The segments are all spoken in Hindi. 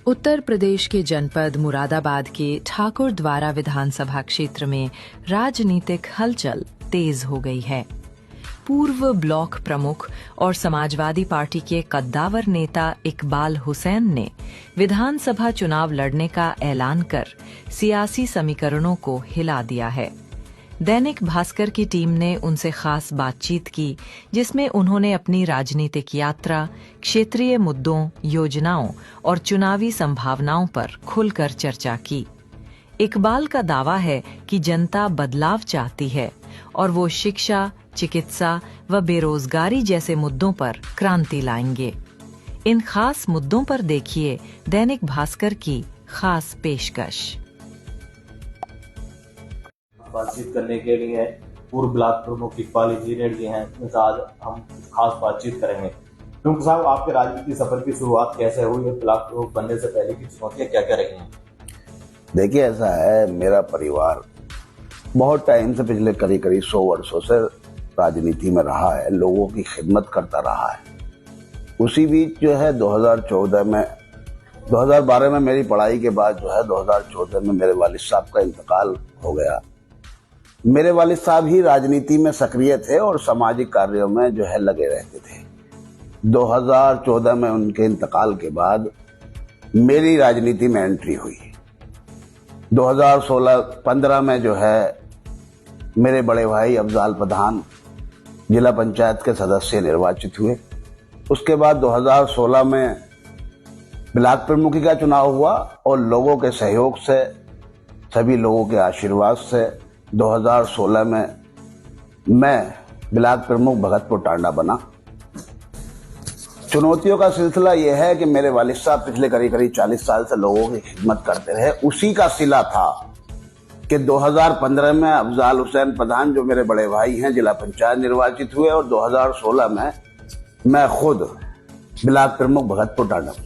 उत्तर प्रदेश के जनपद मुरादाबाद के ठाकुर द्वारा विधानसभा क्षेत्र में राजनीतिक हलचल तेज हो गई है। पूर्व ब्लॉक प्रमुख और समाजवादी पार्टी के कद्दावर नेता इकबाल हुसैन ने विधानसभा चुनाव लड़ने का ऐलान कर सियासी समीकरणों को हिला दिया है। दैनिक भास्कर की टीम ने उनसे खास बातचीत की, जिसमें उन्होंने अपनी राजनीतिक यात्रा, क्षेत्रीय मुद्दों, योजनाओं और चुनावी संभावनाओं पर खुलकर चर्चा की। इकबाल का दावा है कि जनता बदलाव चाहती है और वो शिक्षा, चिकित्सा व बेरोजगारी जैसे मुद्दों पर क्रांति लाएंगे। इन खास मुद्दों पर देखिए दैनिक भास्कर की खास पेशकश। बातचीत करने के लिए पूर्व ब्लॉक प्रमुख इकबाल इंजीनियर जी हैं, उनसे आज हम खास बातचीत करेंगे। प्रमुख साहब, आपके राजनीतिक सफर की शुरुआत कैसे हुई और ब्लॉक प्रमुख बनने से पहले की चुनौतियां क्या क्या रही हैं? देखिए, ऐसा है, मेरा परिवार बहुत टाइम से, पिछले करीब 100 वर्षों से राजनीति में रहा है, लोगों की खिदमत करता रहा है। उसी बीच जो है 2012 में मेरी पढ़ाई के बाद जो है 2014 में मेरे वालिद साहब का इंतकाल हो गया। मेरे वालिद साहब ही राजनीति में सक्रिय थे और सामाजिक कार्यों में जो है लगे रहते थे। 2014 में उनके इंतकाल के बाद मेरी राजनीति में एंट्री हुई। 2016-15 में जो है मेरे बड़े भाई अफजाल प्रधान जिला पंचायत के सदस्य निर्वाचित हुए। उसके बाद 2016 में ब्लॉक प्रमुखी का चुनाव हुआ और लोगों के सहयोग से, सभी लोगों के आशीर्वाद से 2016 में मैं ब्लॉक प्रमुख भगतपुर टांडा बना। चुनौतियों का सिलसिला यह है कि मेरे वालिद साहब पिछले करीब 40 साल से लोगों की खिदमत करते रहे। उसी का सिला था कि 2015 में अफजाल हुसैन प्रधान, जो मेरे बड़े भाई हैं, जिला पंचायत निर्वाचित हुए और 2016 में मैं खुद ब्लॉक प्रमुख भगतपुर टांडा बना।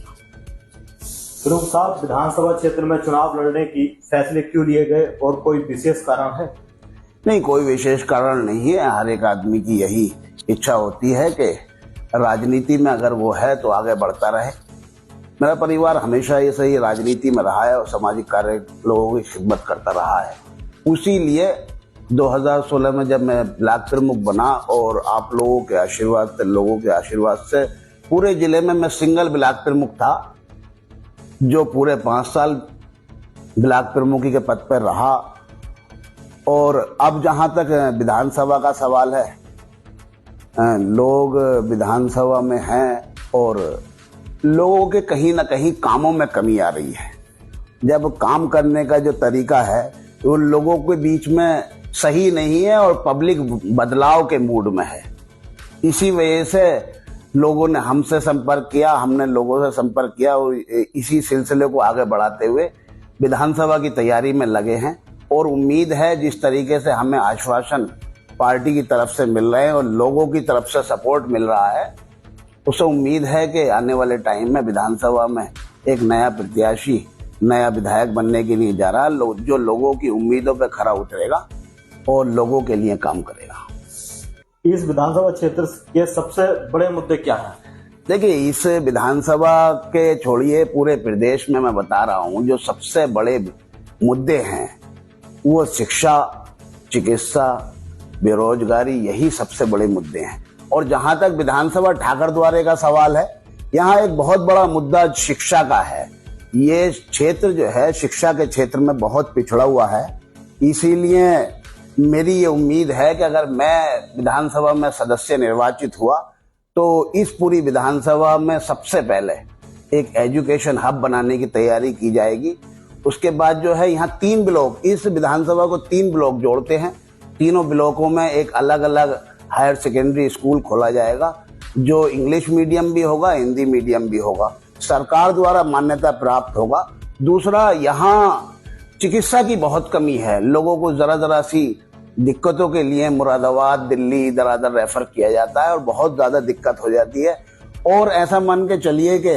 प्रमुख साहब, विधानसभा क्षेत्र में चुनाव लड़ने की फैसले क्यों लिए गए और कोई विशेष कारण है? नहीं, कोई विशेष कारण नहीं है। हर एक आदमी की यही इच्छा होती है कि राजनीति में अगर वो है तो आगे बढ़ता रहे। मेरा परिवार हमेशा ये सही राजनीति में रहा है और सामाजिक कार्य, लोगों की खिदमत करता रहा है। उसी लिए 2016 में जब मैं ब्लॉक प्रमुख बना और आप लोगों के आशीर्वाद से पूरे जिले में मैं सिंगल ब्लॉक प्रमुख था, जो पूरे 5 साल ब्लॉक प्रमुखी के पद पर रहा। और अब जहां तक विधानसभा का सवाल है, लोग विधानसभा में हैं और लोगों के कहीं ना कहीं कामों में कमी आ रही है। जब काम करने का जो तरीका है वो लोगों के बीच में सही नहीं है और पब्लिक बदलाव के मूड में है। इसी वजह से लोगों ने हमसे संपर्क किया, हमने लोगों से संपर्क किया और इसी सिलसिले को आगे बढ़ाते हुए विधानसभा की तैयारी में लगे हैं। और उम्मीद है, जिस तरीके से हमें आश्वासन पार्टी की तरफ से मिल रहे हैं और लोगों की तरफ से सपोर्ट मिल रहा है, उससे उम्मीद है कि आने वाले टाइम में विधानसभा में एक नया प्रत्याशी, नया विधायक बनने के लिए जा रहा है, जो लोगों की उम्मीदों पर खरा उतरेगा और लोगों के लिए काम करेगा। इस विधानसभा क्षेत्र के सबसे बड़े मुद्दे क्या हैं? देखिए, इस विधानसभा के छोड़िए, पूरे प्रदेश में मैं बता रहा हूँ, जो सबसे बड़े मुद्दे हैं वो शिक्षा, चिकित्सा, बेरोजगारी, यही सबसे बड़े मुद्दे हैं। और जहां तक विधानसभा ठाकर द्वारे का सवाल है, यहाँ एक बहुत बड़ा मुद्दा शिक्षा का है। ये क्षेत्र जो है शिक्षा के क्षेत्र में बहुत पिछड़ा हुआ है। इसीलिए मेरी ये उम्मीद है कि अगर मैं विधानसभा में सदस्य निर्वाचित हुआ तो इस पूरी विधानसभा में सबसे पहले एक एजुकेशन हब बनाने की तैयारी की जाएगी। उसके बाद जो है यहाँ 3 ब्लॉक, इस विधानसभा को 3 ब्लॉक जोड़ते हैं। तीनों ब्लॉकों में एक अलग अलग हायर सेकेंडरी स्कूल खोला जाएगा, जो इंग्लिश मीडियम भी होगा, हिंदी मीडियम भी होगा, सरकार द्वारा मान्यता प्राप्त होगा। दूसरा, यहाँ चिकित्सा की बहुत कमी है। लोगों को जरा सी दिक्कतों के लिए मुरादाबाद, दिल्ली इधर रेफर किया जाता है और बहुत ज्यादा दिक्कत हो जाती है। और ऐसा मान के चलिए कि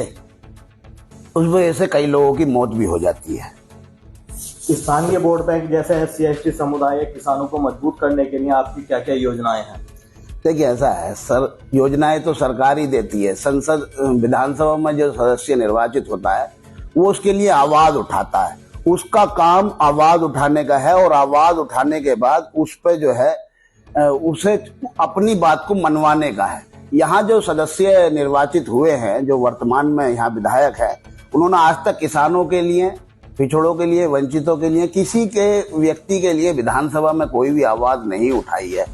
उस वजह से कई लोगों की मौत भी हो जाती है। स्थानीय वोट बैंक जैसे SC/ST समुदाय, किसानों को मजबूत करने के लिए आपकी क्या क्या योजनाएं हैं? देखिए, ऐसा है सर, योजनाएं तो सरकार ही देती है। संसद, विधानसभा में जो सदस्य निर्वाचित होता है वो उसके लिए आवाज उठाता है। उसका काम आवाज उठाने का है और आवाज उठाने के बाद उस पे जो है उसे अपनी बात को मनवाने का है। यहाँ जो सदस्य निर्वाचित हुए हैं, जो वर्तमान में यहाँ विधायक है, उन्होंने आज तक किसानों के लिए, पिछड़ों के लिए, वंचितों के लिए, किसी के व्यक्ति के लिए विधानसभा में कोई भी आवाज नहीं उठाई है।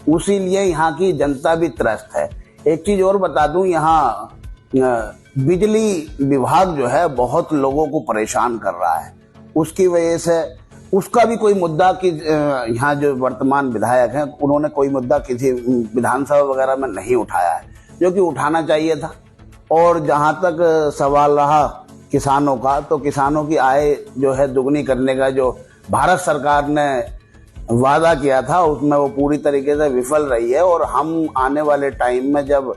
उसी लिए यहाँ की जनता भी त्रस्त है। एक चीज और बता दूं, यहाँ बिजली विभाग जो है बहुत लोगों को परेशान कर रहा है। उसकी वजह से उसका भी कोई मुद्दा कि यहाँ जो वर्तमान विधायक हैं उन्होंने कोई मुद्दा किसी विधानसभा वगैरह में नहीं उठाया है, जो कि उठाना चाहिए था। और जहाँ तक सवाल रहा किसानों का, तो किसानों की आय जो है दुगनी करने का जो भारत सरकार ने वादा किया था उसमें वो पूरी तरीके से विफल रही है। और हम आने वाले टाइम में जब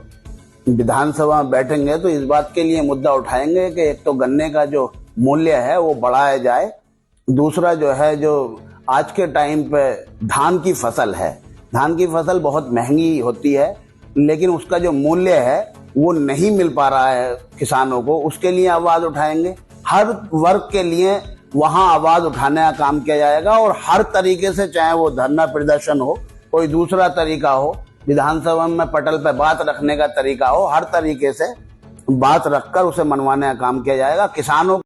विधानसभा में बैठेंगे तो इस बात के लिए मुद्दा उठाएंगे कि एक तो गन्ने का जो मूल्य है वो बढ़ाया जाए, दूसरा जो है जो आज के टाइम पे धान की फसल है, धान की फसल बहुत महंगी होती है, लेकिन उसका जो मूल्य है वो नहीं मिल पा रहा है किसानों को, उसके लिए आवाज उठाएंगे। हर वर्ग के लिए वहां आवाज उठाने का काम किया जाएगा और हर तरीके से, चाहे वो धरना प्रदर्शन हो, कोई दूसरा तरीका हो, विधानसभा में पटल पे बात रखने का तरीका हो, हर तरीके से बात रखकर उसे मनवाने का काम किया जाएगा। किसानों